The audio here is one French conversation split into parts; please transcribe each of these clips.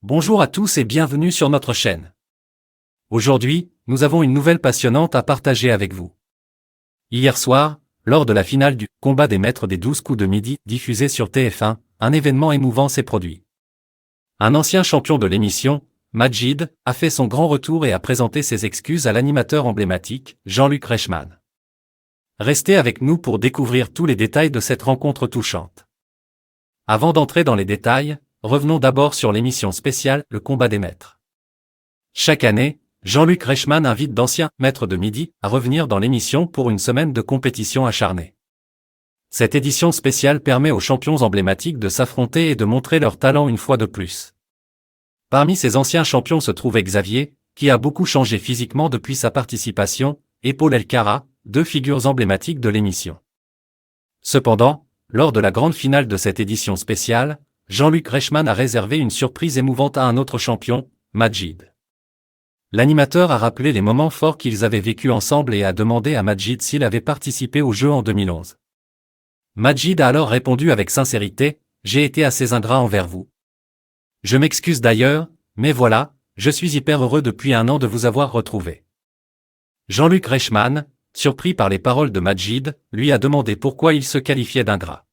Bonjour à tous et bienvenue sur notre chaîne. Aujourd'hui, nous avons une nouvelle passionnante à partager avec vous. Hier soir, lors de la finale du combat des maîtres des 12 coups de midi, diffusé sur TF1, un événement émouvant s'est produit. Un ancien champion de l'émission, Majid, a fait son grand retour et a présenté ses excuses à l'animateur emblématique, Jean-Luc Reichmann. Restez avec nous pour découvrir tous les détails de cette rencontre touchante. Avant d'entrer dans les détails, revenons d'abord sur l'émission spéciale Le Combat des Maîtres. Chaque année, Jean-Luc Reichmann invite d'anciens maîtres de midi à revenir dans l'émission pour une semaine de compétition acharnée. Cette édition spéciale permet aux champions emblématiques de s'affronter et de montrer leur talent une fois de plus. Parmi ces anciens champions se trouve Xavier, qui a beaucoup changé physiquement depuis sa participation, et Paul Elkarat, deux figures emblématiques de l'émission. Cependant, lors de la grande finale de cette édition spéciale, Jean-Luc Reichmann a réservé une surprise émouvante à un autre champion, Majid. L'animateur a rappelé les moments forts qu'ils avaient vécus ensemble et a demandé à Majid s'il avait participé au jeu en 2011. Majid a alors répondu avec sincérité : « J'ai été assez ingrat envers vous. Je m'excuse d'ailleurs, mais voilà, je suis hyper heureux depuis un an de vous avoir retrouvé. » Jean-Luc Reichmann, surpris par les paroles de Majid, lui a demandé pourquoi il se qualifiait d'ingrat.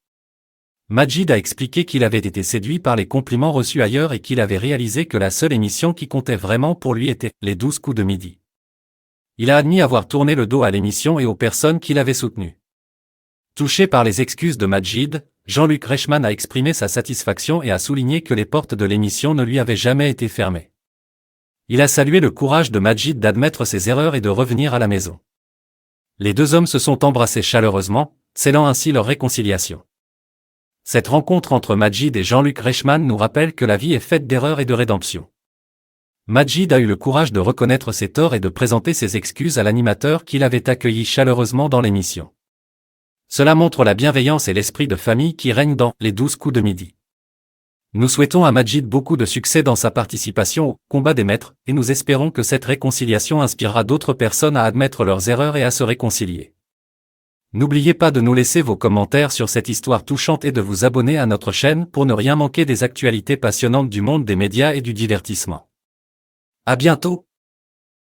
Majid a expliqué qu'il avait été séduit par les compliments reçus ailleurs et qu'il avait réalisé que la seule émission qui comptait vraiment pour lui était les 12 coups de midi. Il a admis avoir tourné le dos à l'émission et aux personnes qui l'avaient soutenu. Touché par les excuses de Majid, Jean-Luc Reichmann a exprimé sa satisfaction et a souligné que les portes de l'émission ne lui avaient jamais été fermées. Il a salué le courage de Majid d'admettre ses erreurs et de revenir à la maison. Les deux hommes se sont embrassés chaleureusement, scellant ainsi leur réconciliation. Cette rencontre entre Majid et Jean-Luc Reichmann nous rappelle que la vie est faite d'erreurs et de rédemption. Majid a eu le courage de reconnaître ses torts et de présenter ses excuses à l'animateur qui l'avait accueilli chaleureusement dans l'émission. Cela montre la bienveillance et l'esprit de famille qui règnent dans les 12 coups de midi. Nous souhaitons à Majid beaucoup de succès dans sa participation au combat des maîtres et nous espérons que cette réconciliation inspirera d'autres personnes à admettre leurs erreurs et à se réconcilier. N'oubliez pas de nous laisser vos commentaires sur cette histoire touchante et de vous abonner à notre chaîne pour ne rien manquer des actualités passionnantes du monde des médias et du divertissement. À bientôt!